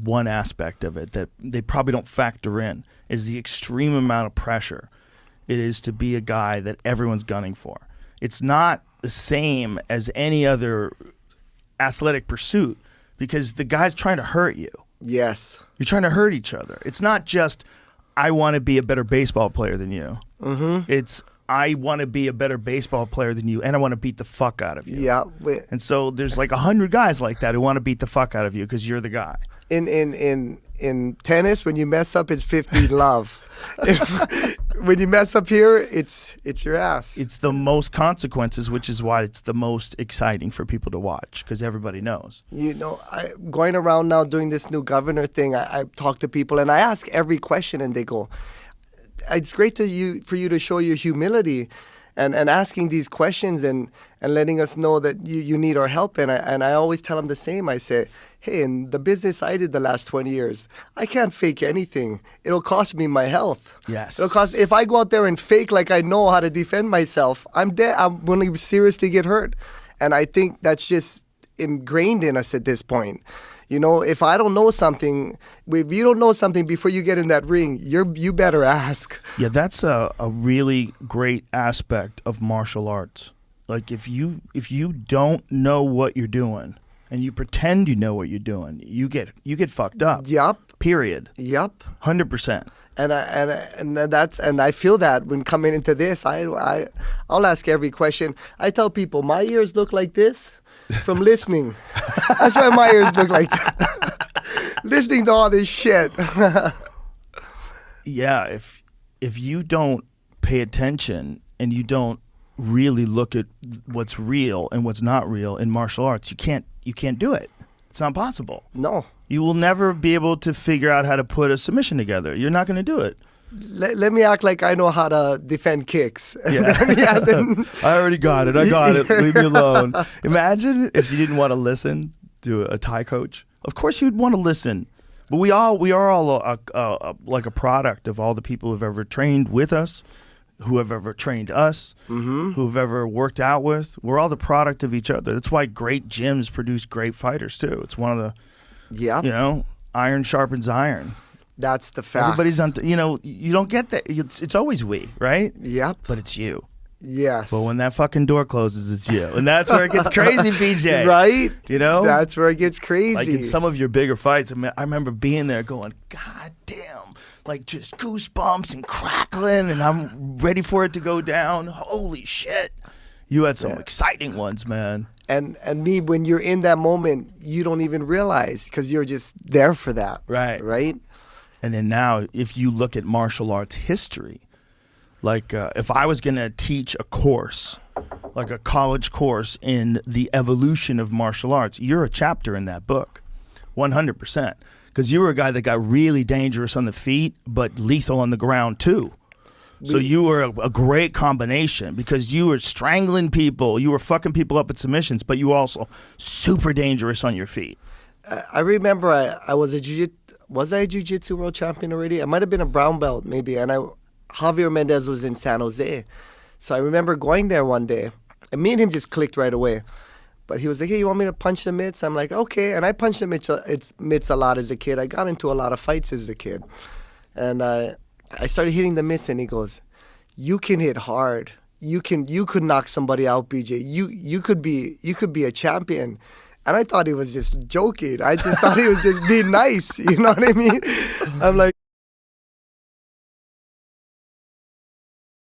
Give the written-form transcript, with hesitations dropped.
one aspect of it that they probably don't factor in, is the extreme amount of pressure it is to be a guy that everyone's gunning for. It's not the same as any other athletic pursuit because the guy's trying to hurt you. Yes. You're trying to hurt each other. It's not just, I want to be a better baseball player than you. Mm-hmm. It's, I want to be a better baseball player than you, and I want to beat the fuck out of you. Yeah. And so there's like 100 guys like that who want to beat the fuck out of you because you're the guy. In tennis, when you mess up, it's 50 love. When you mess up here, it's your ass. It's the most consequences, which is why it's the most exciting for people to watch because everybody knows. You know, going around now doing this new governor thing, I talk to people and I ask every question and they go, it's great for you to show your humility and asking these questions and letting us know that you need our help. And I always tell them the same. I say, hey, in the business I did the last 20 years, I can't fake anything. It'll cost me my health. Yes. It'll cost, if I go out there and fake like I know how to defend myself, I'm dead. I'm going to seriously get hurt. And I think that's just ingrained in us at this point. You know, if I don't know something, if you don't know something before you get in that ring, you better ask. Yeah, that's a really great aspect of martial arts. Like if you don't know what you're doing and you pretend you know what you're doing, you get fucked up. Yup. Period. Yup. 100%. And I feel that when coming into this, I'll ask every question. I tell people my ears look like this from listening. That's why my ears look like that. Listening to all this shit. Yeah, if you don't pay attention and you don't really look at what's real and what's not real in martial arts, you can't do it. It's not possible. No. You will never be able to figure out how to put a submission together. You're not going to do it. Let me act like I know how to defend kicks. Yeah. I already got it. I got it. Leave me alone. Imagine if you didn't want to listen to a Thai coach. Of course you'd want to listen. But we are all like a product of all the people who've ever trained with us, who have ever trained us, who've ever worked out with. We're all the product of each other. That's why great gyms produce great fighters too. It's one of the, iron sharpens iron. That's the fact. Everybody's on, you don't get that. It's always we, right? Yep. But it's you. Yes. But when that fucking door closes, it's you. And that's where it gets crazy, PJ. Right? You know? That's where it gets crazy. Like in some of your bigger fights, I remember being there going, God damn, like just goosebumps and crackling, and I'm ready for it to go down. Holy shit. You had some exciting ones, man. And me, when you're in that moment, you don't even realize because you're just there for that. Right. Right? And then now, if you look at martial arts history, like if I was going to teach a course, like a college course in the evolution of martial arts, you're a chapter in that book, 100%. Because you were a guy that got really dangerous on the feet, but lethal on the ground too. So you were a great combination because you were strangling people, you were fucking people up at submissions, but you were also super dangerous on your feet. I remember I was a jiu-jitsu world champion already? I might have been a brown belt maybe, and Javier Mendez was in San Jose. So I remember going there one day, and me and him just clicked right away. But he was like, hey, you want me to punch the mitts? I'm like, okay. And I punched the mitts a lot as a kid. I got into a lot of fights as a kid. And I started hitting the mitts, and he goes, you can hit hard. You could knock somebody out, BJ. You could be a champion. And I thought he was just joking. I just thought he was just being nice. You know what I mean? I'm like,